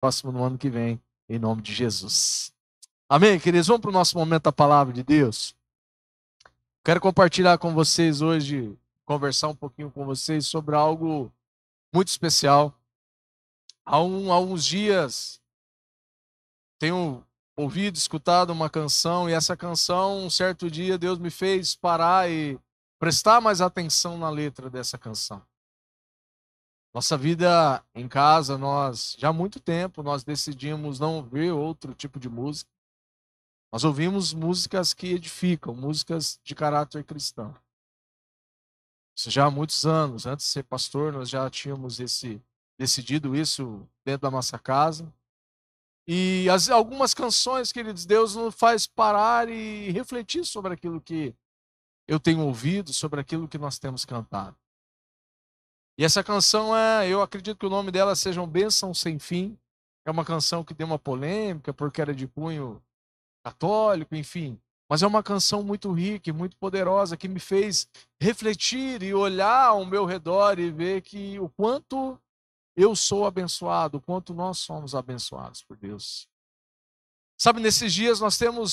próximo no ano que vem, em nome de Jesus. Amém, queridos? Vamos para o nosso momento da palavra de Deus. Quero compartilhar com vocês hoje, conversar um pouquinho com vocês sobre algo muito especial. Há uns dias, tenho ouvido, escutado uma canção, e essa canção, um certo dia, Deus me fez parar e prestar mais atenção na letra dessa canção. Nossa vida em casa, já há muito tempo, nós decidimos não ouvir outro tipo de música. Nós ouvimos músicas que edificam, músicas de caráter cristão. Isso já há muitos anos, antes de ser pastor, nós já tínhamos decidido isso dentro da nossa casa. E algumas canções, queridos, Deus nos faz parar e refletir sobre aquilo que eu tenho ouvido, sobre aquilo que nós temos cantado. E essa canção eu acredito que o nome dela seja Bênção Sem Fim. É uma canção que deu uma polêmica, porque era de cunho católico, enfim. Mas é uma canção muito rica e muito poderosa, que me fez refletir e olhar ao meu redor e ver que o quanto eu sou abençoado, o quanto nós somos abençoados por Deus. Sabe, nesses dias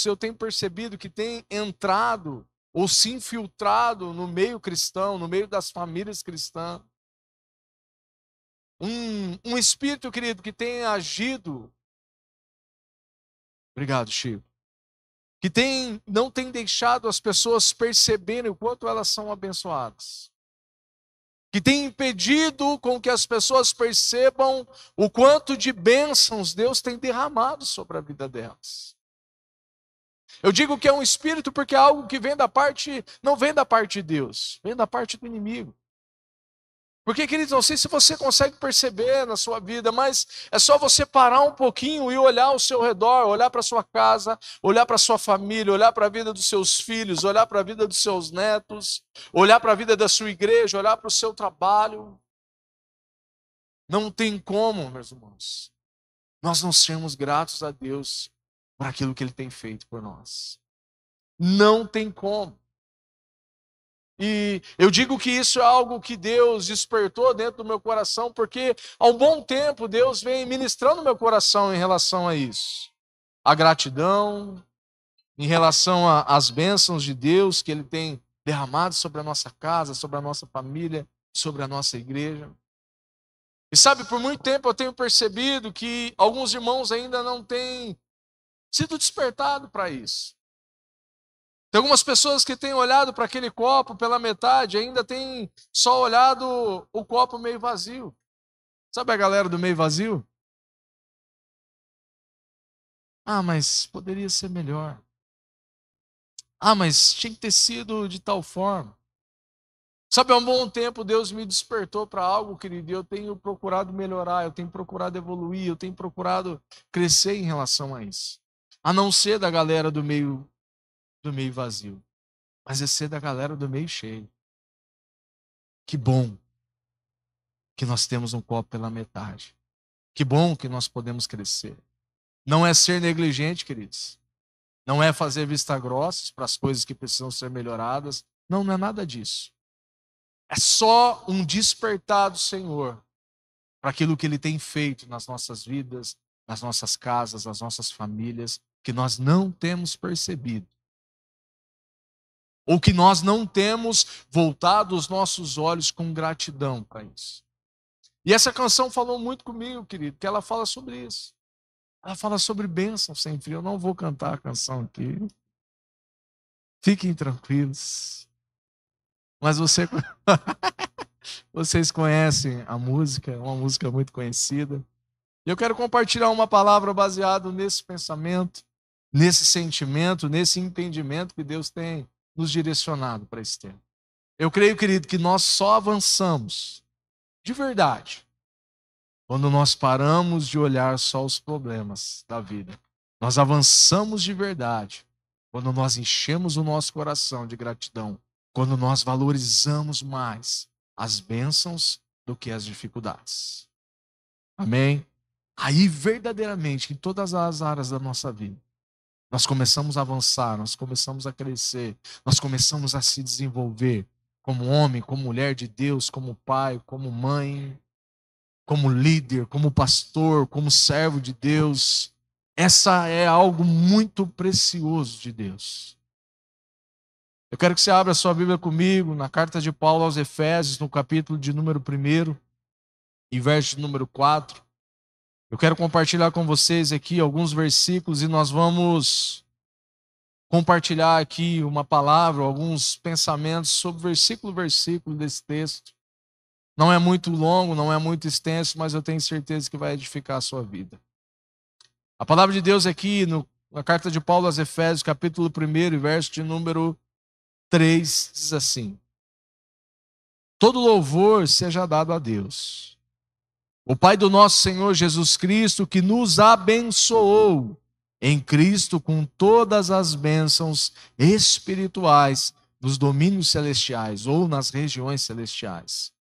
eu tenho percebido que tem entrado ou se infiltrado no meio cristão, no meio das famílias cristãs, um espírito, querido, que tem agido. Obrigado, Chico. Que não tem deixado as pessoas perceberem o quanto elas são abençoadas. Que tem impedido com que as pessoas percebam o quanto de bênçãos Deus tem derramado sobre a vida delas. Eu digo que é um espírito porque é algo que não vem da parte de Deus, vem da parte do inimigo. Porque, queridos, não sei se você consegue perceber na sua vida, mas é só você parar um pouquinho e olhar ao seu redor, olhar para a sua casa, olhar para a sua família, olhar para a vida dos seus filhos, olhar para a vida dos seus netos, olhar para a vida da sua igreja, olhar para o seu trabalho. Não tem como, meus irmãos, nós não sermos gratos a Deus por aquilo que Ele tem feito por nós. Não tem como. E eu digo que isso é algo que Deus despertou dentro do meu coração, porque há um bom tempo Deus vem ministrando meu coração em relação a isso. A gratidão, em relação às bênçãos de Deus que Ele tem derramado sobre a nossa casa, sobre a nossa família, sobre a nossa igreja. E sabe, por muito tempo eu tenho percebido que alguns irmãos ainda não têm sido despertados para isso. Tem algumas pessoas que têm olhado para aquele copo pela metade, ainda têm só olhado o copo meio vazio. Sabe a galera do meio vazio? Ah, mas poderia ser melhor. Ah, mas tinha que ter sido de tal forma. Sabe, há um bom tempo Deus me despertou para algo, querido, e eu tenho procurado melhorar, eu tenho procurado evoluir, eu tenho procurado crescer em relação a isso. A não ser da galera do meio vazio, mas é ser da galera do meio cheio. Que bom que nós temos um copo pela metade. Que bom que nós podemos crescer. Não é ser negligente, queridos. Não é fazer vista grossa para as coisas que precisam ser melhoradas. Não, não é nada disso. É só um despertar do Senhor para aquilo que Ele tem feito nas nossas vidas, nas nossas casas, nas nossas famílias, que nós não temos percebido. Ou que nós não temos voltado os nossos olhos com gratidão para isso. E essa canção falou muito comigo, querido, que ela fala sobre isso. Ela fala sobre bênção sem fim. Eu não vou cantar a canção aqui. Fiquem tranquilos. Mas vocês conhecem a música, é uma música muito conhecida. E eu quero compartilhar uma palavra baseada nesse pensamento, nesse sentimento, nesse entendimento que Deus tem nos direcionado para esse tempo. Eu creio, querido, que nós só avançamos de verdade quando nós paramos de olhar só os problemas da vida. Nós avançamos de verdade quando nós enchemos o nosso coração de gratidão, quando nós valorizamos mais as bênçãos do que as dificuldades. Amém? Aí, verdadeiramente, em todas as áreas da nossa vida, nós começamos a avançar, nós começamos a crescer, nós começamos a se desenvolver como homem, como mulher de Deus, como pai, como mãe. como líder, como pastor, como servo de Deus, essa é algo muito precioso de Deus. Eu quero que você abra a sua Bíblia comigo na carta de Paulo aos Efésios, no capítulo de número 1 e verso de número 4. Eu quero compartilhar com vocês aqui alguns versículos e nós vamos compartilhar aqui uma palavra, alguns pensamentos sobre versículo a versículo desse texto. Não é muito longo, não é muito extenso, mas eu tenho certeza que vai edificar a sua vida. A palavra de Deus aqui na carta de Paulo aos Efésios, capítulo 1, verso de número 3, diz assim: todo louvor seja dado a Deus, o Pai do nosso Senhor Jesus Cristo, que nos abençoou em Cristo com todas as bênçãos espirituais nos domínios celestiais ou nas regiões celestiais.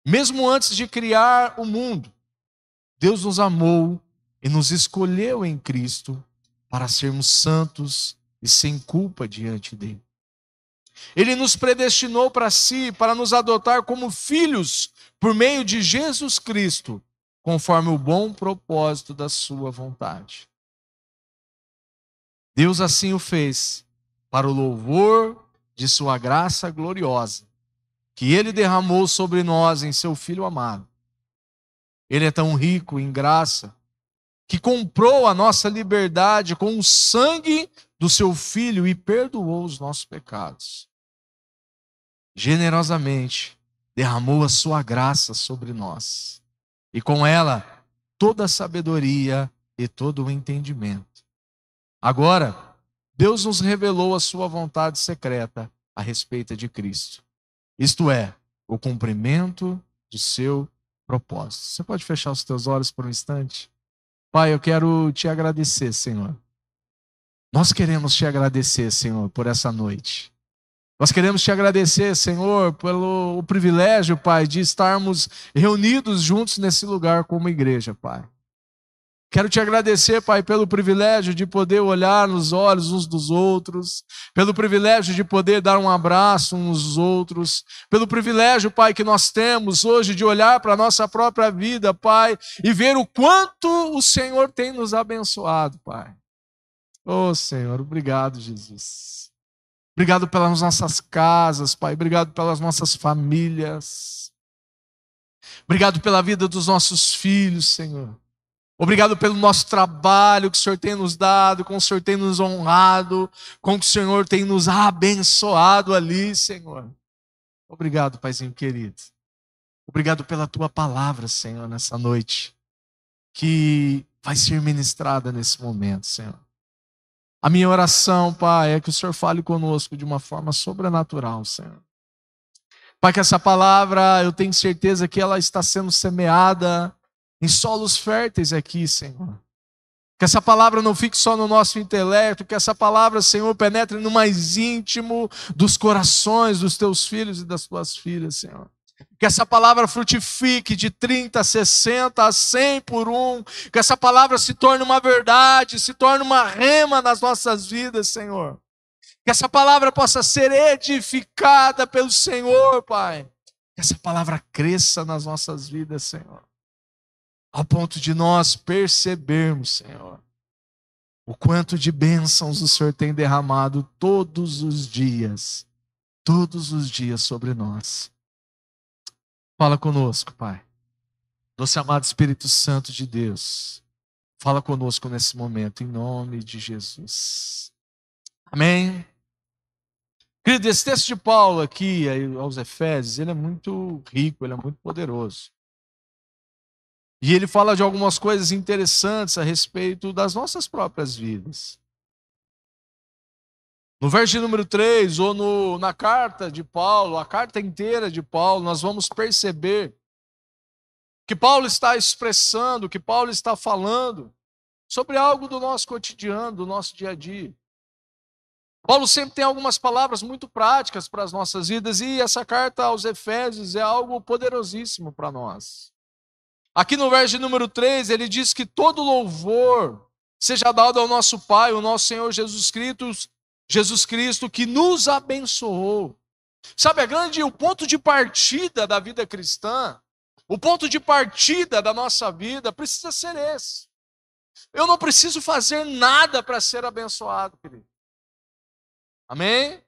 Mesmo antes de criar o mundo, Deus nos amou e nos escolheu em Cristo para sermos santos e sem culpa diante dele. Ele nos predestinou para si, para nos adotar como filhos por meio de Jesus Cristo, conforme o bom propósito da sua vontade. Deus assim o fez para o louvor de sua graça gloriosa, que ele derramou sobre nós em seu Filho amado. Ele é tão rico em graça que comprou a nossa liberdade com o sangue do seu Filho e perdoou os nossos pecados. Generosamente derramou a sua graça sobre nós, e com ela toda a sabedoria e todo o entendimento. Agora, Deus nos revelou a sua vontade secreta a respeito de Cristo, isto é, o cumprimento do seu propósito. Você pode fechar os teus olhos por um instante? Pai, eu quero te agradecer, Senhor. Nós queremos te agradecer, Senhor, por essa noite. Nós queremos te agradecer, Senhor, pelo privilégio, Pai, de estarmos reunidos juntos nesse lugar como igreja, Pai. Quero te agradecer, Pai, pelo privilégio de poder olhar nos olhos uns dos outros, pelo privilégio de poder dar um abraço uns aos outros, pelo privilégio, Pai, que nós temos hoje de olhar para a nossa própria vida, Pai, e ver o quanto o Senhor tem nos abençoado, Pai. Oh, Senhor, obrigado, Jesus. Obrigado pelas nossas casas, Pai. Obrigado pelas nossas famílias. Obrigado pela vida dos nossos filhos, Senhor. Obrigado pelo nosso trabalho que o Senhor tem nos dado, com o Senhor tem nos honrado, com o que o Senhor tem nos abençoado ali, Senhor. Obrigado, Paizinho querido. Obrigado pela Tua palavra, Senhor, nessa noite, que vai ser ministrada nesse momento, Senhor. A minha oração, Pai, é que o Senhor fale conosco de uma forma sobrenatural, Senhor. Pai, que essa palavra, eu tenho certeza que ela está sendo semeada em solos férteis aqui, Senhor. Que essa palavra não fique só no nosso intelecto, que essa palavra, Senhor, penetre no mais íntimo dos corações dos teus filhos e das tuas filhas, Senhor. Que essa palavra frutifique de 30, 60 a 100 por um. Que essa palavra se torne uma verdade, se torne uma rema nas nossas vidas, Senhor. Que essa palavra possa ser edificada pelo Senhor, Pai. Que essa palavra cresça nas nossas vidas, Senhor. Ao ponto de nós percebermos, Senhor, o quanto de bênçãos o Senhor tem derramado todos os dias sobre nós. Fala conosco, Pai. Doce amado Espírito Santo de Deus, fala conosco nesse momento, em nome de Jesus. Amém? Querido, esse texto de Paulo aqui, aos Efésios, ele é muito rico, ele é muito poderoso. E ele fala de algumas coisas interessantes a respeito das nossas próprias vidas. No verso número 3, ou na carta de Paulo, a carta inteira de Paulo, nós vamos perceber que Paulo está expressando, que Paulo está falando sobre algo do nosso cotidiano, do nosso dia a dia. Paulo sempre tem algumas palavras muito práticas para as nossas vidas e essa carta aos Efésios é algo poderosíssimo para nós. Aqui no verso número 3, ele diz que todo louvor seja dado ao nosso Pai, o nosso Senhor Jesus Cristo, que nos abençoou. Sabe, o ponto de partida da vida cristã O ponto de partida da nossa vida precisa ser esse. Eu não preciso fazer nada para ser abençoado, querido. Amém?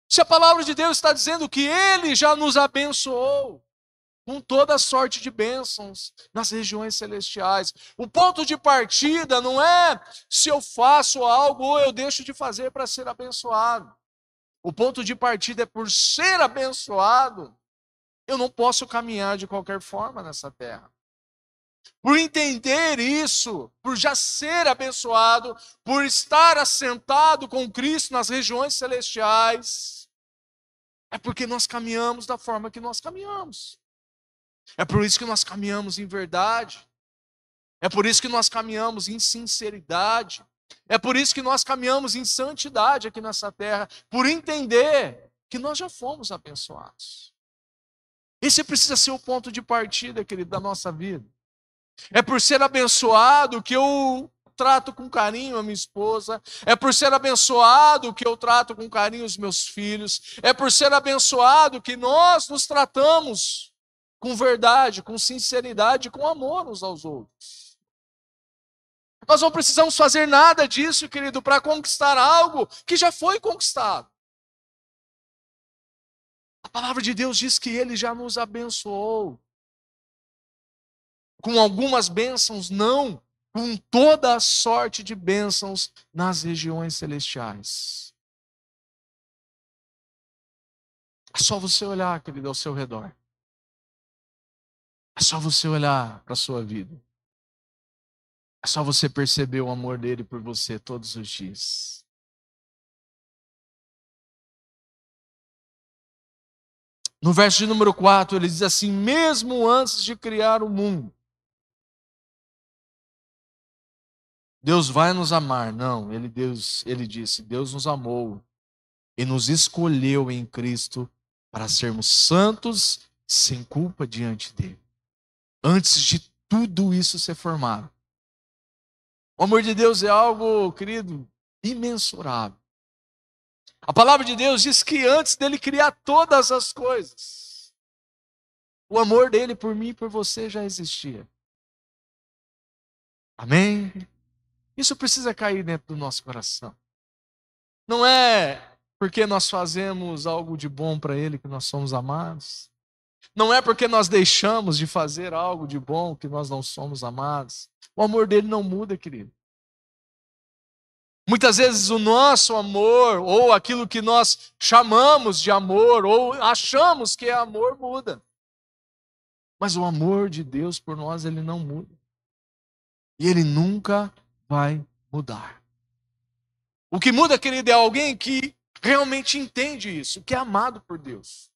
Se a palavra de Deus está dizendo que Ele já nos abençoou com toda sorte de bênçãos nas regiões celestiais. O ponto de partida não é se eu faço algo ou eu deixo de fazer para ser abençoado. O ponto de partida é por ser abençoado, eu não posso caminhar de qualquer forma nessa terra. Por entender isso, por já ser abençoado, por estar assentado com Cristo nas regiões celestiais, é porque nós caminhamos da forma que nós caminhamos. É por isso que nós caminhamos em verdade. É por isso que nós caminhamos em sinceridade. É por isso que nós caminhamos em santidade aqui nessa terra, por entender que nós já fomos abençoados. Esse precisa ser o ponto de partida, querido, da nossa vida. É por ser abençoado que eu trato com carinho a minha esposa. É por ser abençoado que eu trato com carinho os meus filhos. É por ser abençoado que nós nos tratamos com verdade, com sinceridade, com amor uns aos outros. Nós não precisamos fazer nada disso, querido, para conquistar algo que já foi conquistado. A palavra de Deus diz que Ele já nos abençoou. Com algumas bênçãos, não. Com toda a sorte de bênçãos nas regiões celestiais. É só você olhar, querido, ao seu redor. É só você olhar para a sua vida. É só você perceber o amor dele por você todos os dias. No verso de número 4, ele diz assim: mesmo antes de criar o mundo, Deus vai nos amar. Não, ele disse, Deus nos amou e nos escolheu em Cristo para sermos santos, sem culpa diante dele. Antes de tudo isso ser formado. O amor de Deus é algo, querido, imensurável. A palavra de Deus diz que antes dele criar todas as coisas, o amor dele por mim e por você já existia. Amém? Isso precisa cair dentro do nosso coração. Não é porque nós fazemos algo de bom para ele que nós somos amados. Não é porque nós deixamos de fazer algo de bom que nós não somos amados. O amor dele não muda, querido. Muitas vezes o nosso amor, ou aquilo que nós chamamos de amor, ou achamos que é amor, muda. Mas o amor de Deus por nós, ele não muda. E ele nunca vai mudar. O que muda, querido, é alguém que realmente entende isso, que é amado por Deus.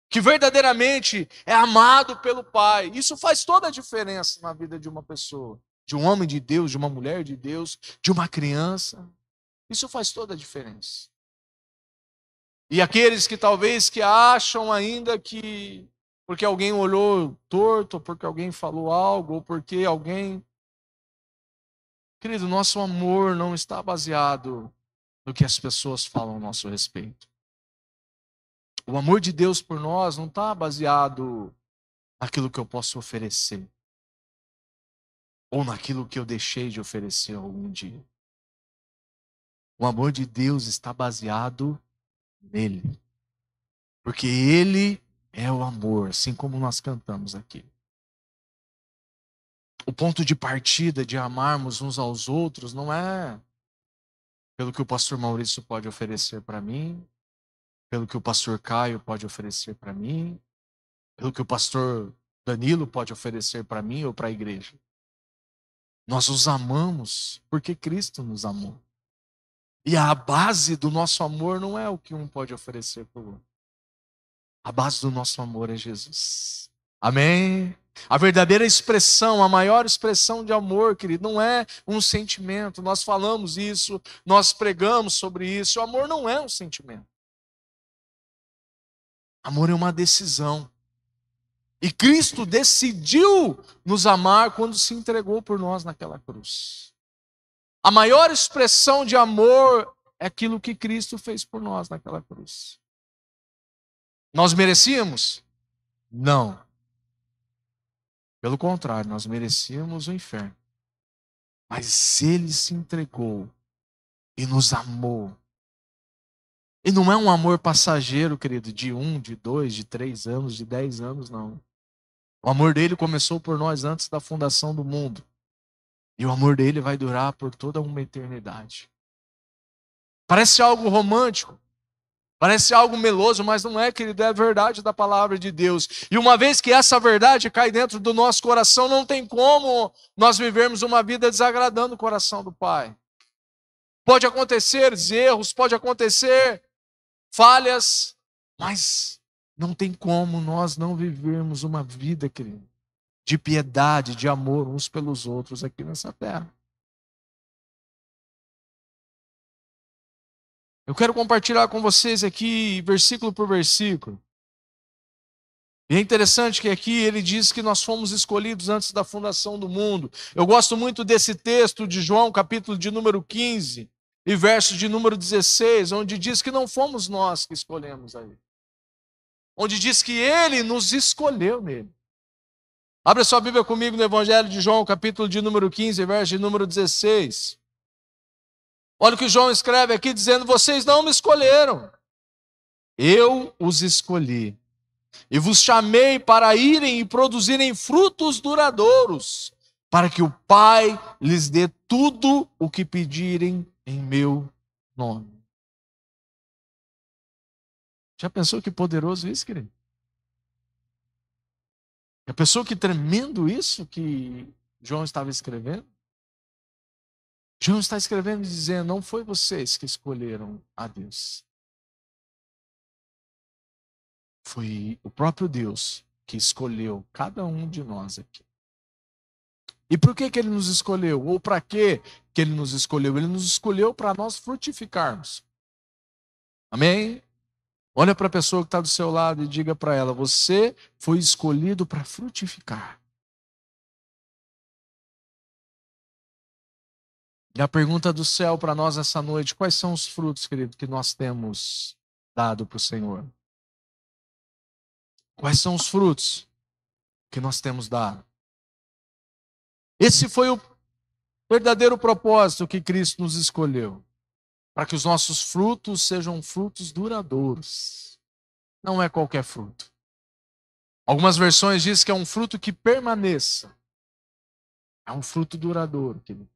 Que verdadeiramente é amado pelo Pai. Isso faz toda a diferença na vida de uma pessoa. De um homem de Deus, de uma mulher de Deus, de uma criança. Isso faz toda a diferença. E aqueles que talvez que acham ainda que porque alguém olhou torto, ou porque alguém falou algo, ou porque alguém... Querido, nosso amor não está baseado no que as pessoas falam a nosso respeito. O amor de Deus por nós não está baseado naquilo que eu posso oferecer. Ou naquilo que eu deixei de oferecer algum dia. O amor de Deus está baseado nele. Porque ele é o amor, assim como nós cantamos aqui. O ponto de partida de amarmos uns aos outros não é pelo que o pastor Maurício pode oferecer para mim, pelo que o pastor Caio pode oferecer para mim, pelo que o pastor Danilo pode oferecer para mim ou para a igreja. Nós os amamos porque Cristo nos amou. E a base do nosso amor não é o que um pode oferecer para o outro. A base do nosso amor é Jesus. Amém? A verdadeira expressão, a maior expressão de amor, querido, não é um sentimento. Nós falamos isso, nós pregamos sobre isso. O amor não é um sentimento. Amor é uma decisão. E Cristo decidiu nos amar quando se entregou por nós naquela cruz. A maior expressão de amor é aquilo que Cristo fez por nós naquela cruz. Nós merecíamos? Não. Pelo contrário, nós merecíamos o inferno. Mas Ele se entregou e nos amou. E não é um amor passageiro, querido, de 1, de 2, de 3 anos, de 10 anos, não. O amor dele começou por nós antes da fundação do mundo. E o amor dele vai durar por toda uma eternidade. Parece algo romântico, parece algo meloso, mas não é, querido, é a verdade da palavra de Deus. E uma vez que essa verdade cai dentro do nosso coração, não tem como nós vivermos uma vida desagradando o coração do Pai. Pode acontecer erros, pode acontecer falhas, mas não tem como nós não vivermos uma vida, querido, de piedade, de amor uns pelos outros aqui nessa terra. Eu quero compartilhar com vocês aqui, versículo por versículo. E é interessante que aqui ele diz que nós fomos escolhidos antes da fundação do mundo. Eu gosto muito desse texto de João, capítulo de número 15, e verso de número 16, onde diz que não fomos nós que escolhemos aí. Onde diz que ele nos escolheu nele. Abre sua Bíblia comigo no Evangelho de João, capítulo de número 15, verso de número 16. Olha o que João escreve aqui, dizendo: vocês não me escolheram, eu os escolhi. E vos chamei para irem e produzirem frutos duradouros, para que o Pai lhes dê tudo o que pedirem em meu nome. Já pensou que poderoso isso, querido? Já pensou que tremendo isso que João estava escrevendo? João está escrevendo e dizendo: não foi vocês que escolheram a Deus. Foi o próprio Deus que escolheu cada um de nós aqui. E por que ele nos escolheu? Ou para que ele nos escolheu? Ele nos escolheu para nós frutificarmos. Amém? Olha para a pessoa que está do seu lado e diga para ela: você foi escolhido para frutificar. E a pergunta do céu para nós essa noite: quais são os frutos, querido, que nós temos dado para o Senhor? Quais são os frutos que nós temos dado? Esse foi o verdadeiro propósito que Cristo nos escolheu, para que os nossos frutos sejam frutos duradouros. Não é qualquer fruto. Algumas versões dizem que é um fruto que permaneça. É um fruto duradouro, querido.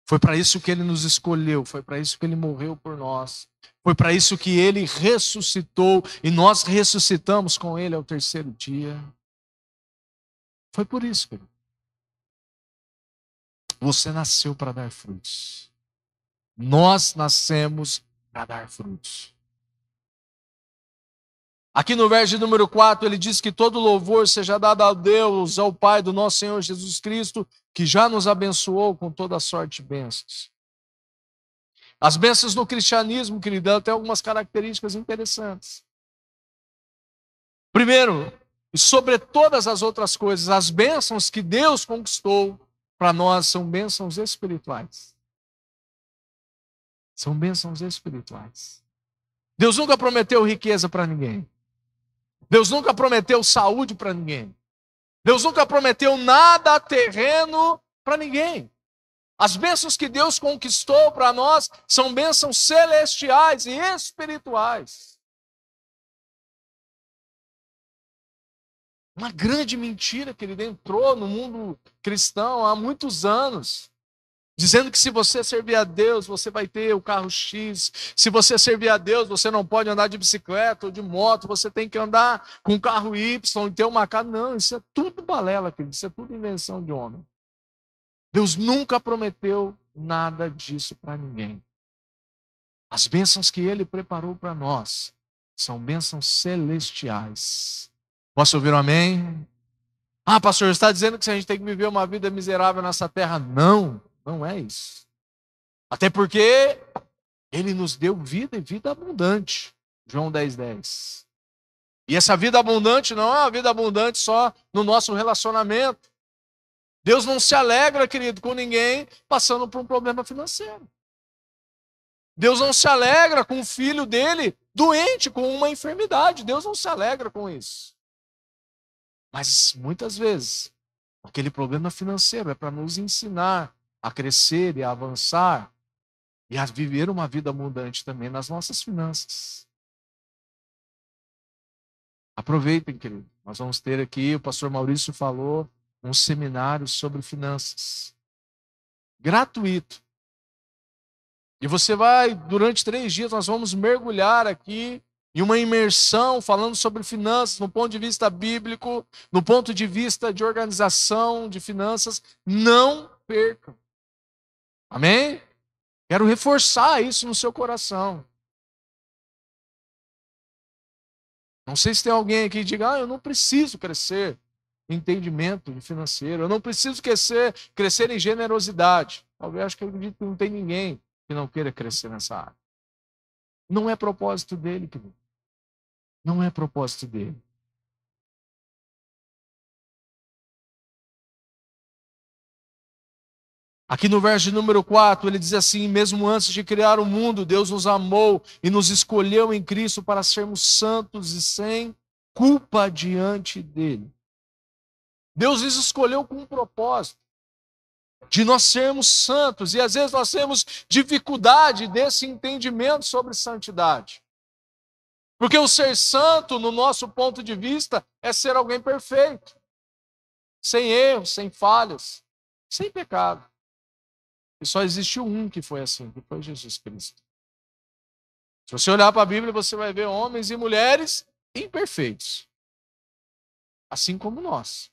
Foi para isso que ele nos escolheu, foi para isso que ele morreu por nós. Foi para isso que ele ressuscitou e nós ressuscitamos com ele ao terceiro dia. Foi por isso, querido. Você nasceu para dar frutos. Nós nascemos para dar frutos. Aqui no verso número 4, ele diz que todo louvor seja dado a Deus, ao Pai do nosso Senhor Jesus Cristo, que já nos abençoou com toda sorte de bênçãos. As bênçãos no cristianismo, querido, têm algumas características interessantes. Primeiro, e sobre todas as outras coisas, as bênçãos que Deus conquistou para nós são bênçãos espirituais. São bênçãos espirituais. Deus nunca prometeu riqueza para ninguém. Deus nunca prometeu saúde para ninguém. Deus nunca prometeu nada terreno para ninguém. As bênçãos que Deus conquistou para nós são bênçãos celestiais e espirituais. Uma grande mentira que ele entrou no mundo cristão há muitos anos, dizendo que se você servir a Deus, você vai ter o carro X. Se você servir a Deus, você não pode andar de bicicleta ou de moto, você tem que andar com o carro Y e ter uma casa. Não, isso é tudo balela, querido. Isso é tudo invenção de homem. Deus nunca prometeu nada disso para ninguém. As bênçãos que ele preparou para nós são bênçãos celestiais. Posso ouvir um amém? Ah, pastor, você está dizendo que a gente tem que viver uma vida miserável nessa terra? Não, não é isso. Até porque ele nos deu vida e vida abundante. João 10:10. E essa vida abundante não é uma vida abundante só no nosso relacionamento. Deus não se alegra, querido, com ninguém passando por um problema financeiro. Deus não se alegra com o filho dele doente, com uma enfermidade. Deus não se alegra com isso. Mas muitas vezes Aquele problema financeiro é para nos ensinar a crescer e a avançar e a viver uma vida abundante também nas nossas finanças. Aproveitem, querido. Nós vamos ter aqui, o pastor Maurício falou, um seminário sobre finanças. Gratuito. E você vai, durante 3 dias, nós vamos mergulhar aqui em uma imersão falando sobre finanças, no ponto de vista bíblico, no ponto de vista de organização de finanças. Não percam. Amém? Quero reforçar isso no seu coração. Não sei se tem alguém aqui que diga, eu não preciso crescer em entendimento financeiro, eu não preciso crescer em generosidade. Talvez acho que eu acredito que não tem ninguém que não queira crescer nessa área. Não é propósito dele, querido. Não é propósito dele. Aqui no verso número 4, ele diz assim: mesmo antes de criar o mundo, Deus nos amou e nos escolheu em Cristo para sermos santos e sem culpa diante dele. Deus nos escolheu com um propósito de nós sermos santos, e às vezes nós temos dificuldade desse entendimento sobre santidade. Porque o ser santo, no nosso ponto de vista, é ser alguém perfeito, sem erros, sem falhas, sem pecado. E só existiu um que foi assim, que foi Jesus Cristo. Se você olhar para a Bíblia, você vai ver homens e mulheres imperfeitos, assim como nós.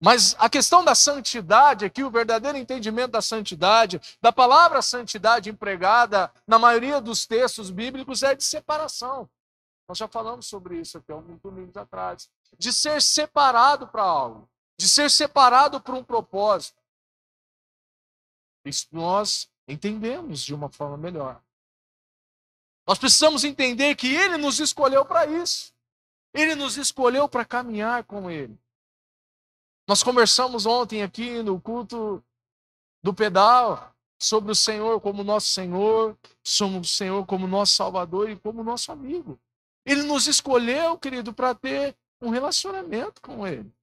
Mas a questão da santidade aqui, o verdadeiro entendimento da santidade, da palavra santidade empregada na maioria dos textos bíblicos, é de separação. Nós já falamos sobre isso aqui há alguns domingos atrás. De ser separado para algo, de ser separado para um propósito. Isso nós entendemos de uma forma melhor. Nós precisamos entender que Ele nos escolheu para isso. Ele nos escolheu para caminhar com Ele. Nós conversamos ontem aqui no culto do pedal sobre o Senhor como nosso Senhor, sobre o Senhor como nosso Salvador e como nosso amigo. Ele nos escolheu, querido, para ter um relacionamento com Ele.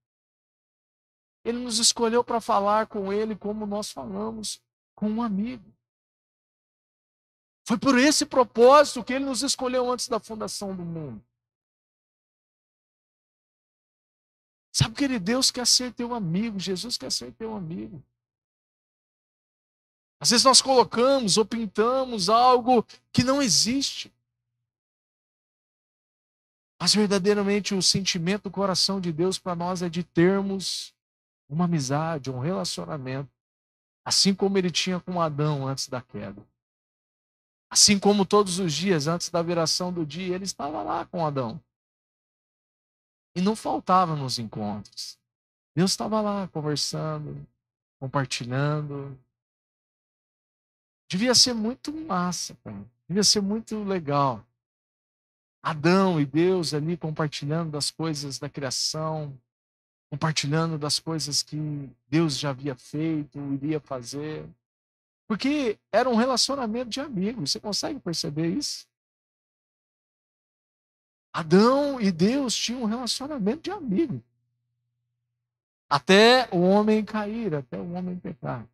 Ele nos escolheu para falar com Ele como nós falamos com um amigo. Foi por esse propósito que Ele nos escolheu antes da fundação do mundo. Sabe, querido, Deus quer ser teu amigo, Jesus quer ser teu amigo. Às vezes nós colocamos ou pintamos algo que não existe. Mas verdadeiramente o sentimento do coração de Deus para nós é de termos uma amizade, um relacionamento, assim como Ele tinha com Adão antes da queda. Assim como todos os dias, antes da viração do dia, Ele estava lá com Adão. E não faltava nos encontros. Deus estava lá conversando, compartilhando. Devia ser muito massa, cara. Devia ser muito legal. Adão e Deus ali compartilhando das coisas da criação, compartilhando das coisas que Deus já havia feito, iria fazer. Porque era um relacionamento de amigos. Você consegue perceber isso? Adão e Deus tinham um relacionamento de amigo. Até o homem cair, até o homem pecar.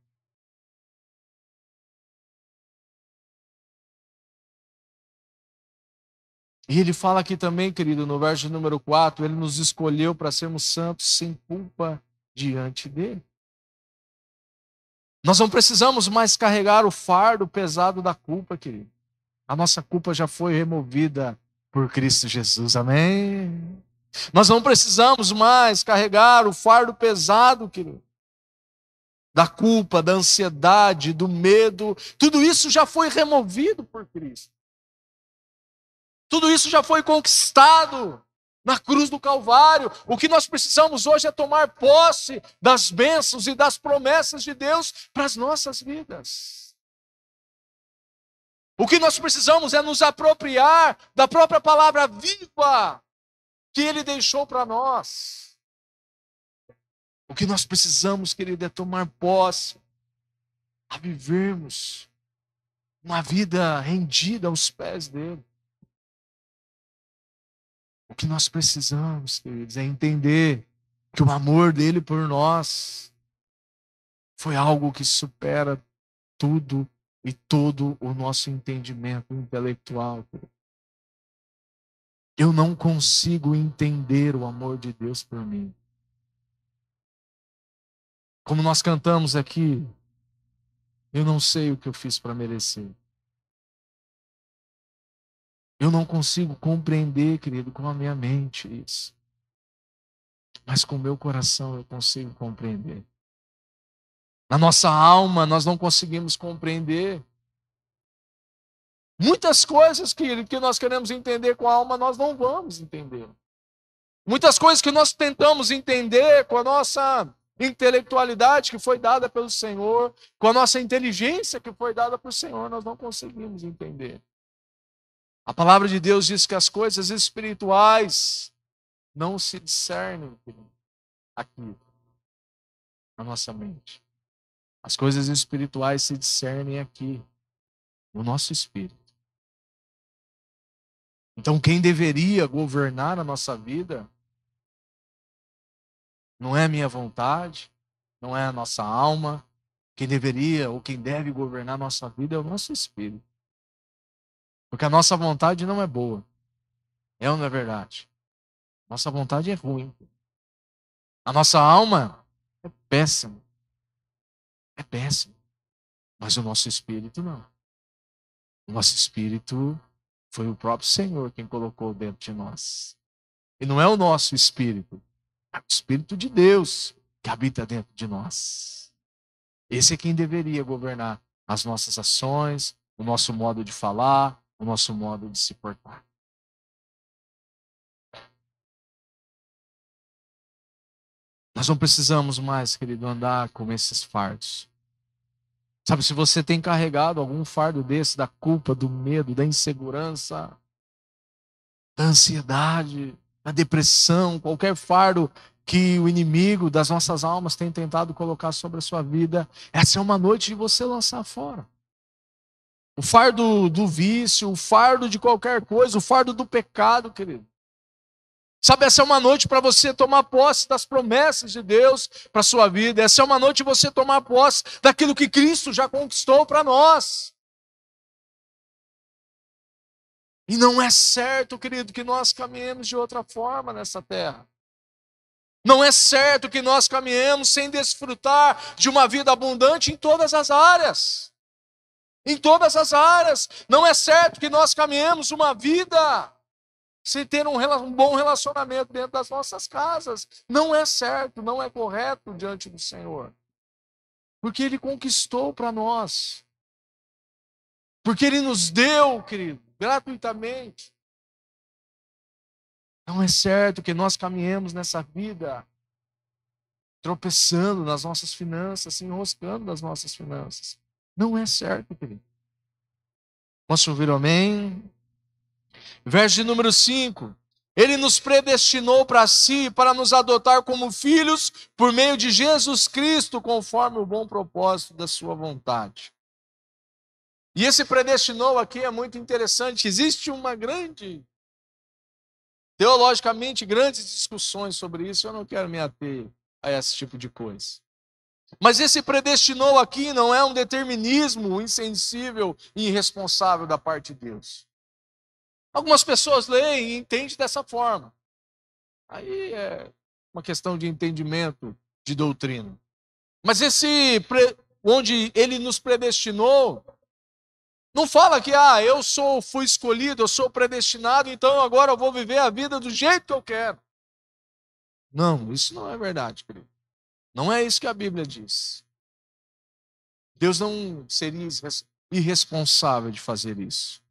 E ele fala aqui também, querido, no verso número 4, ele nos escolheu para sermos santos sem culpa diante dele. Nós não precisamos mais carregar o fardo pesado da culpa, querido. A nossa culpa já foi removida por Cristo Jesus, amém? Nós não precisamos mais carregar o fardo pesado, querido, da culpa, da ansiedade, do medo. Tudo isso já foi removido por Cristo. Tudo isso já foi conquistado na cruz do Calvário. O que nós precisamos hoje é tomar posse das bênçãos e das promessas de Deus para as nossas vidas. O que nós precisamos é nos apropriar da própria palavra viva que Ele deixou para nós. O que nós precisamos, querido, é tomar posse, a vivermos uma vida rendida aos pés dEle. O que nós precisamos, queridos, é entender que o amor dele por nós foi algo que supera tudo e todo o nosso entendimento intelectual. Eu não consigo entender o amor de Deus por mim. Como nós cantamos aqui, eu não sei o que eu fiz para merecer. Eu não consigo compreender, querido, com a minha mente isso. Mas com o meu coração eu consigo compreender. Na nossa alma nós não conseguimos compreender. Muitas coisas que nós queremos entender com a alma, nós não vamos entender. Muitas coisas que nós tentamos entender com a nossa intelectualidade que foi dada pelo Senhor, com a nossa inteligência que foi dada pelo Senhor, nós não conseguimos entender. A palavra de Deus diz que as coisas espirituais não se discernem aqui, na nossa mente. As coisas espirituais se discernem aqui, no nosso espírito. Então, quem deveria governar a nossa vida não é a minha vontade, não é a nossa alma. Quem deveria ou quem deve governar a nossa vida é o nosso espírito. Porque a nossa vontade não é boa. É ou não é verdade? Nossa vontade é ruim. A nossa alma é péssima. É péssima. Mas o nosso espírito não. O nosso espírito foi o próprio Senhor quem colocou dentro de nós. E não é o nosso espírito. É o Espírito de Deus que habita dentro de nós. Esse é quem deveria governar as nossas ações, o nosso modo de falar, o nosso modo de se portar. Nós não precisamos mais, querido, andar com esses fardos. Sabe, se você tem carregado algum fardo desse, da culpa, do medo, da insegurança, da ansiedade, da depressão, qualquer fardo que o inimigo das nossas almas tem tentado colocar sobre a sua vida, essa é uma noite de você lançar fora. O fardo do vício, o fardo de qualquer coisa, o fardo do pecado, querido. Sabe, essa é uma noite para você tomar posse das promessas de Deus para a sua vida. Essa é uma noite de você tomar posse daquilo que Cristo já conquistou para nós. E não é certo, querido, que nós caminhemos de outra forma nessa terra. Não é certo que nós caminhemos sem desfrutar de uma vida abundante em todas as áreas. Em todas as áreas. Não é certo que nós caminhemos uma vida sem ter um bom relacionamento dentro das nossas casas. Não é certo, não é correto diante do Senhor. Porque Ele conquistou para nós. Porque Ele nos deu, querido, gratuitamente. Não é certo que nós caminhemos nessa vida tropeçando nas nossas finanças, se enroscando nas nossas finanças. Não é certo, querido. Posso ouvir um amém? Verso de número 5. Ele nos predestinou para si, para nos adotar como filhos, por meio de Jesus Cristo, conforme o bom propósito da sua vontade. E esse predestinou aqui é muito interessante. Existe teologicamente, grandes discussões sobre isso. Eu não quero me ater a esse tipo de coisa. Mas esse predestinou aqui não é um determinismo insensível e irresponsável da parte de Deus. Algumas pessoas leem e entendem dessa forma. Aí é uma questão de entendimento de doutrina. Mas onde ele nos predestinou, não fala que fui escolhido, eu sou predestinado, então agora eu vou viver a vida do jeito que eu quero. Não, isso não é verdade, querido. Não é isso que a Bíblia diz. Deus não seria irresponsável de fazer isso.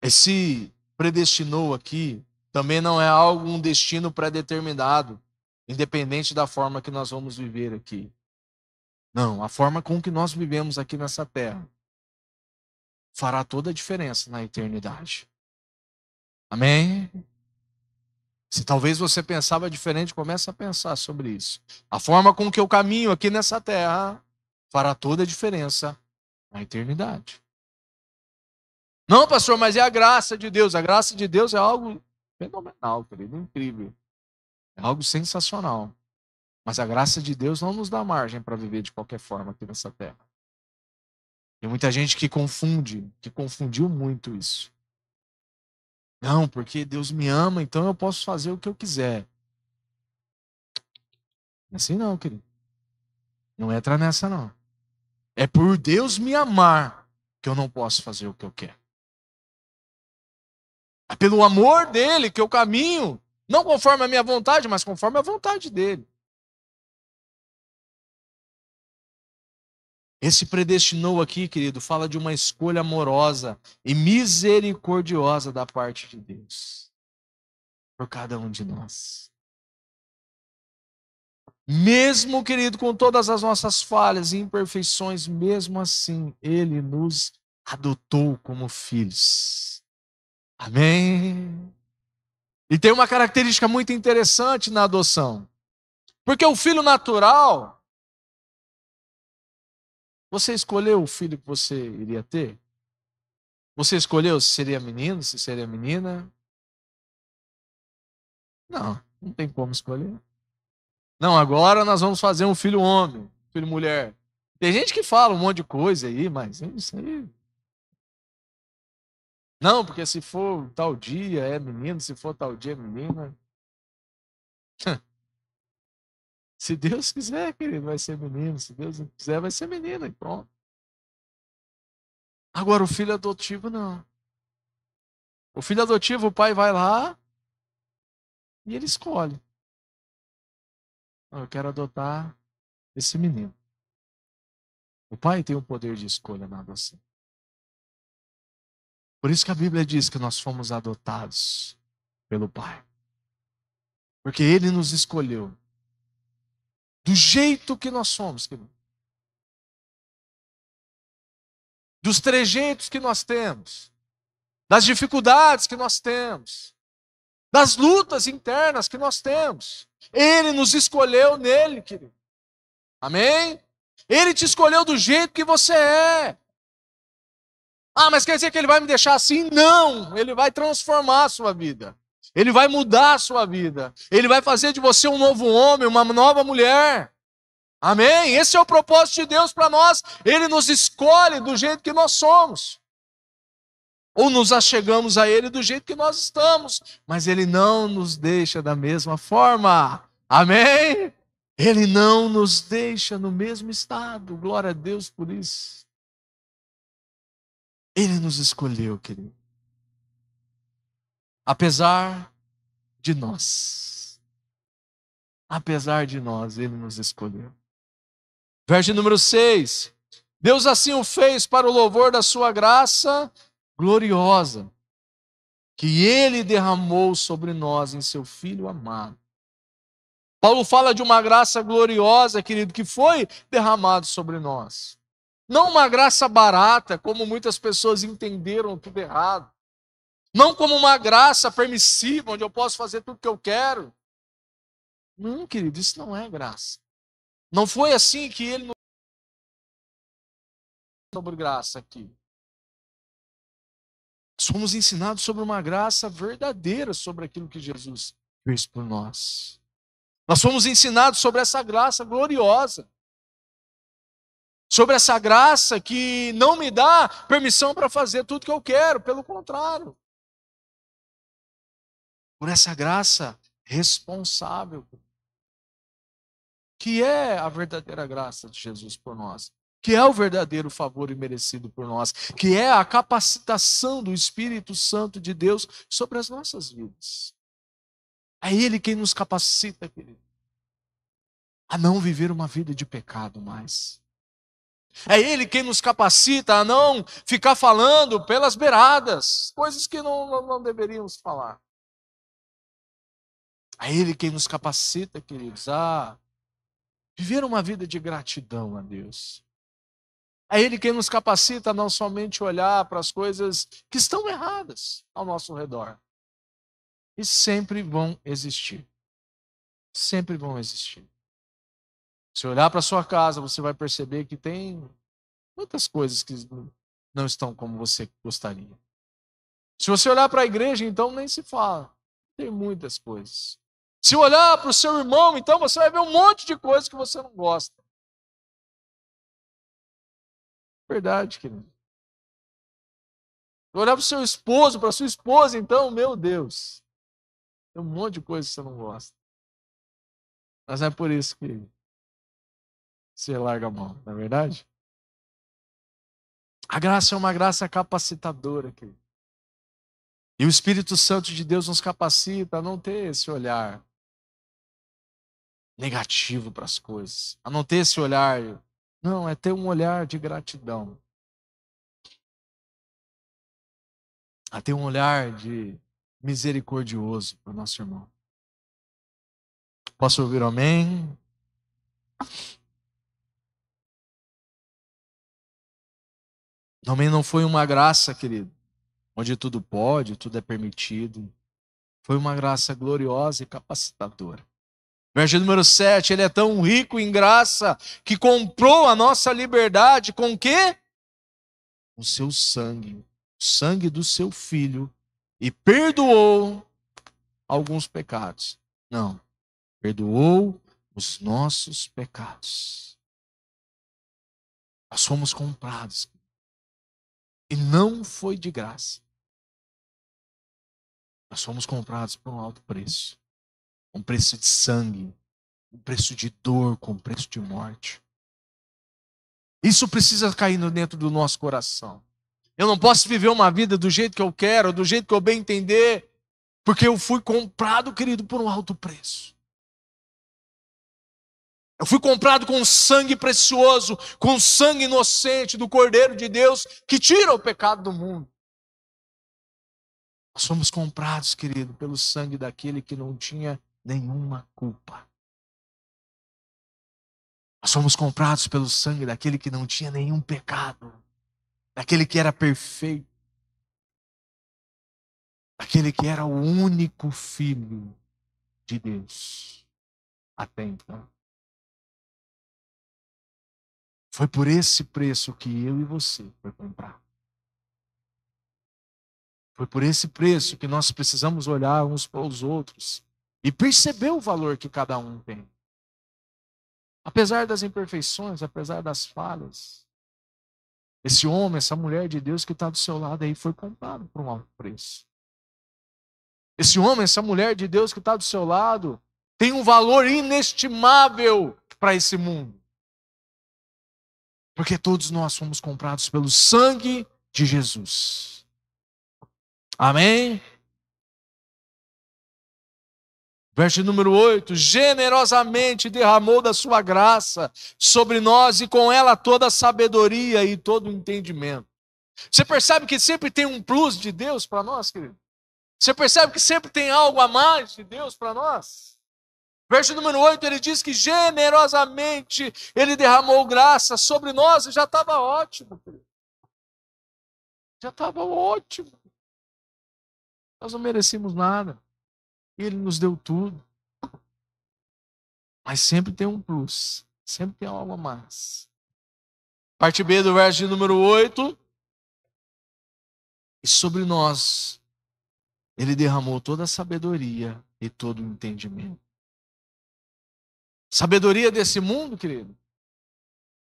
Esse predestinou aqui também não é um destino pré-determinado, independente da forma que nós vamos viver aqui. Não, a forma com que nós vivemos aqui nessa terra fará toda a diferença na eternidade. Amém? Se talvez você pensava diferente, comece a pensar sobre isso. A forma com que eu caminho aqui nessa terra fará toda a diferença na eternidade. Não, pastor, mas é a graça de Deus. A graça de Deus é algo fenomenal, querido, incrível. É algo sensacional. Mas a graça de Deus não nos dá margem para viver de qualquer forma aqui nessa terra. Tem muita gente que confunde, que confundiu muito isso. Não, porque Deus me ama, então eu posso fazer o que eu quiser. Não é assim não, querido. Não entra nessa, não. É por Deus me amar que eu não posso fazer o que eu quero. É pelo amor dele que eu caminho, não conforme a minha vontade, mas conforme a vontade dele. Esse predestinou aqui, querido, fala de uma escolha amorosa e misericordiosa da parte de Deus por cada um de nós. Mesmo, querido, com todas as nossas falhas e imperfeições, mesmo assim, Ele nos adotou como filhos. Amém? E tem uma característica muito interessante na adoção. Porque o filho natural, você escolheu o filho que você iria ter? Você escolheu se seria menino, se seria menina? Não, não tem como escolher. Não, agora nós vamos fazer um filho homem, filho mulher. Tem gente que fala um monte de coisa aí, mas isso aí. Não, porque se for tal dia é menino, se for tal dia é menina. Se Deus quiser, querido, vai ser menino. Se Deus não quiser, vai ser menina. E pronto. Agora, o filho adotivo, não. O filho adotivo, o pai vai lá e ele escolhe. Eu quero adotar esse menino. O pai tem o poder de escolha na adoção. Por isso que a Bíblia diz que nós fomos adotados pelo Pai. Porque Ele nos escolheu do jeito que nós somos, querido. Dos trejeitos que nós temos, das dificuldades que nós temos, das lutas internas que nós temos. Ele nos escolheu nele, querido. Amém? Ele te escolheu do jeito que você é. Ah, mas quer dizer que ele vai me deixar assim? Não! Ele vai transformar a sua vida. Ele vai mudar a sua vida. Ele vai fazer de você um novo homem, uma nova mulher. Amém? Esse é o propósito de Deus para nós. Ele nos escolhe do jeito que nós somos. Ou nos achegamos a Ele do jeito que nós estamos. Mas Ele não nos deixa da mesma forma. Amém? Ele não nos deixa no mesmo estado. Glória a Deus por isso. Ele nos escolheu, querido. Apesar de nós. Apesar de nós, Ele nos escolheu. Verso número 6. Deus assim o fez para o louvor da sua graça gloriosa, que Ele derramou sobre nós em seu Filho amado. Paulo fala de uma graça gloriosa, querido, que foi derramado sobre nós. Não uma graça barata, como muitas pessoas entenderam tudo errado. Não como uma graça permissiva, onde eu posso fazer tudo o que eu quero. Não, querido, isso não é graça. Não foi assim que Ele nos sobre graça aqui. Somos ensinados sobre uma graça verdadeira sobre aquilo que Jesus fez por nós. Nós fomos ensinados sobre essa graça gloriosa. Sobre essa graça que não me dá permissão para fazer tudo que eu quero, pelo contrário. Por essa graça responsável, que é a verdadeira graça de Jesus por nós. Que é o verdadeiro favor imerecido por nós, que é a capacitação do Espírito Santo de Deus sobre as nossas vidas. É Ele quem nos capacita, querido, a não viver uma vida de pecado mais. É Ele quem nos capacita a não ficar falando pelas beiradas, coisas que não deveríamos falar. É Ele quem nos capacita, queridos, a viver uma vida de gratidão a Deus. É Ele quem nos capacita a não somente olhar para as coisas que estão erradas ao nosso redor. E sempre vão existir. Sempre vão existir. Se olhar para a sua casa, você vai perceber que tem muitas coisas que não estão como você gostaria. Se você olhar para a igreja, então nem se fala. Tem muitas coisas. Se olhar para o seu irmão, então você vai ver um monte de coisa que você não gosta. Verdade, querido. Se olhar para o seu esposo, para a sua esposa, então, meu Deus, tem um monte de coisa que você não gosta. Mas não é por isso que você larga a mão, não é verdade? A graça é uma graça capacitadora, querido. E o Espírito Santo de Deus nos capacita a não ter esse olhar negativo para as coisas, a não ter esse olhar. Não, é ter um olhar de gratidão, a ter um olhar de misericordioso para o nosso irmão. Posso ouvir um amém? Também não foi uma graça, querido, onde tudo pode, tudo é permitido. Foi uma graça gloriosa e capacitadora. Verso número 7, ele é tão rico em graça que comprou a nossa liberdade com o quê? Com seu sangue, o sangue do seu filho, e perdoou alguns pecados. Não, perdoou os nossos pecados. Nós fomos comprados. E não foi de graça. Nós fomos comprados por um alto preço. Um preço de sangue, um preço de dor, com um preço de morte. Isso precisa cair dentro do nosso coração. Eu não posso viver uma vida do jeito que eu quero, do jeito que eu bem entender, porque eu fui comprado, querido, por um alto preço. Eu fui comprado com sangue precioso, com sangue inocente do Cordeiro de Deus, que tira o pecado do mundo. Nós fomos comprados, querido, pelo sangue daquele que não tinha nenhuma culpa. Nós fomos comprados pelo sangue daquele que não tinha nenhum pecado, daquele que era perfeito, daquele que era o único Filho de Deus até então. Foi por esse preço que eu e você foi comprar. Foi por esse preço que nós precisamos olhar uns para os outros e perceber o valor que cada um tem. Apesar das imperfeições, apesar das falhas, esse homem, essa mulher de Deus que está do seu lado aí foi comprado por um alto preço. Esse homem, essa mulher de Deus que está do seu lado tem um valor inestimável para esse mundo. Porque todos nós fomos comprados pelo sangue de Jesus. Amém? Verso número 8, generosamente derramou da sua graça sobre nós e com ela toda a sabedoria e todo o entendimento. Você percebe que sempre tem um plus de Deus para nós, querido? Você percebe que sempre tem algo a mais de Deus para nós? Verso número 8, ele diz que generosamente ele derramou graça sobre nós e já estava ótimo, querido. Já estava ótimo. Nós não merecíamos nada. Ele nos deu tudo. Mas sempre tem um plus. Sempre tem algo a mais. Parte B do verso de número 8. E sobre nós, ele derramou toda a sabedoria e todo o entendimento. Sabedoria desse mundo, querido?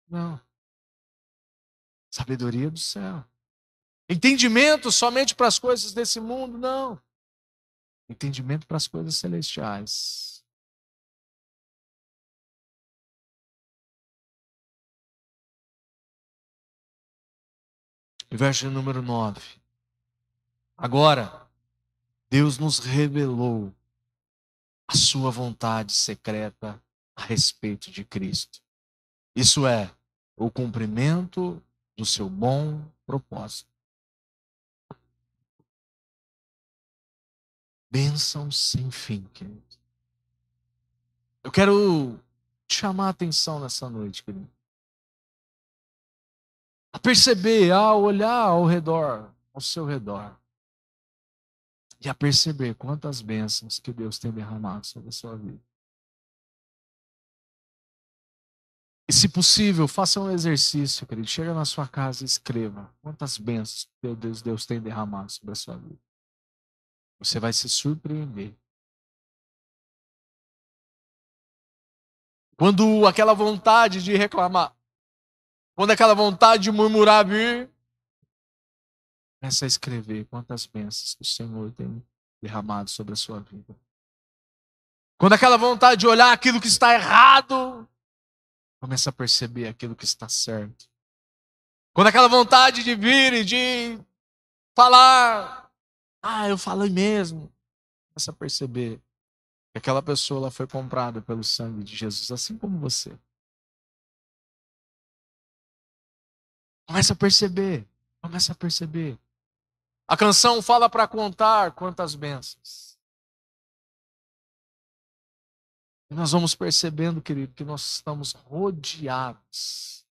Não. Sabedoria do céu. Entendimento somente para as coisas desse mundo? Não. Entendimento para as coisas celestiais. E verso número 9. Agora, Deus nos revelou a sua vontade secreta a respeito de Cristo. Isso é, o cumprimento do seu bom propósito. Bênção sem fim, querido. Eu quero te chamar a atenção nessa noite, querido. A perceber, a olhar ao redor, ao seu redor. E a perceber quantas bênçãos que Deus tem derramado sobre a sua vida. E se possível, faça um exercício, querido. Chega na sua casa e escreva quantas bênçãos Deus tem derramado sobre a sua vida. Você vai se surpreender. Quando aquela vontade de reclamar, quando aquela vontade de murmurar vir, começa a escrever quantas bênçãos que o Senhor tem derramado sobre a sua vida. Quando aquela vontade de olhar aquilo que está errado, começa a perceber aquilo que está certo. Quando aquela vontade de vir e de falar, eu falei mesmo, começa a perceber que aquela pessoa ela foi comprada pelo sangue de Jesus, assim como você. Começa a perceber, começa a perceber. A canção fala para contar quantas bênçãos. E nós vamos percebendo, querido, que nós estamos rodeados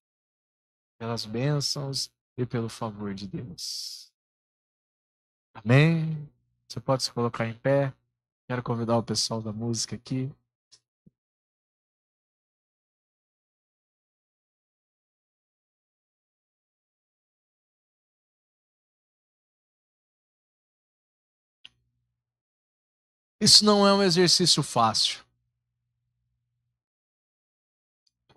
pelas bênçãos e pelo favor de Deus. Amém? Você pode se colocar em pé. Quero convidar o pessoal da música aqui. Isso não é um exercício fácil.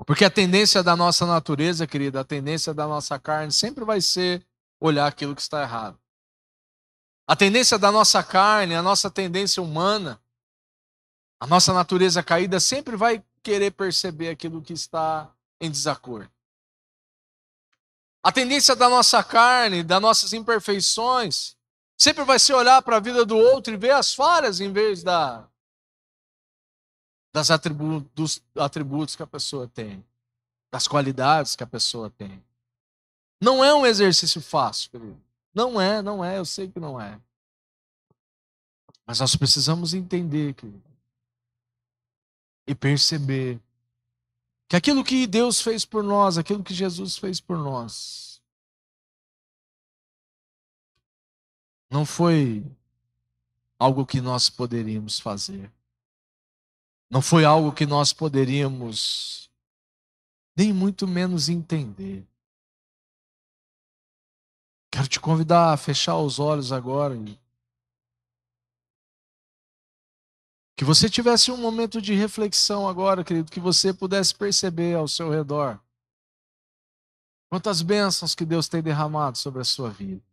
Porque a tendência da nossa natureza, querida, a tendência da nossa carne sempre vai ser olhar aquilo que está errado. A tendência da nossa carne, a nossa tendência humana, a nossa natureza caída sempre vai querer perceber aquilo que está em desacordo. A tendência da nossa carne, das nossas imperfeições, sempre vai ser olhar para a vida do outro e ver as falhas em vez dos atributos que a pessoa tem, das qualidades que a pessoa tem. Não é um exercício fácil, querido. Não é, eu sei que não é. Mas nós precisamos entender, querido, e perceber que aquilo que Deus fez por nós, aquilo que Jesus fez por nós, não foi algo que nós poderíamos fazer. Não foi algo que nós poderíamos nem muito menos entender. Quero te convidar a fechar os olhos agora e que você tivesse um momento de reflexão agora, querido, que você pudesse perceber ao seu redor quantas bênçãos que Deus tem derramado sobre a sua vida.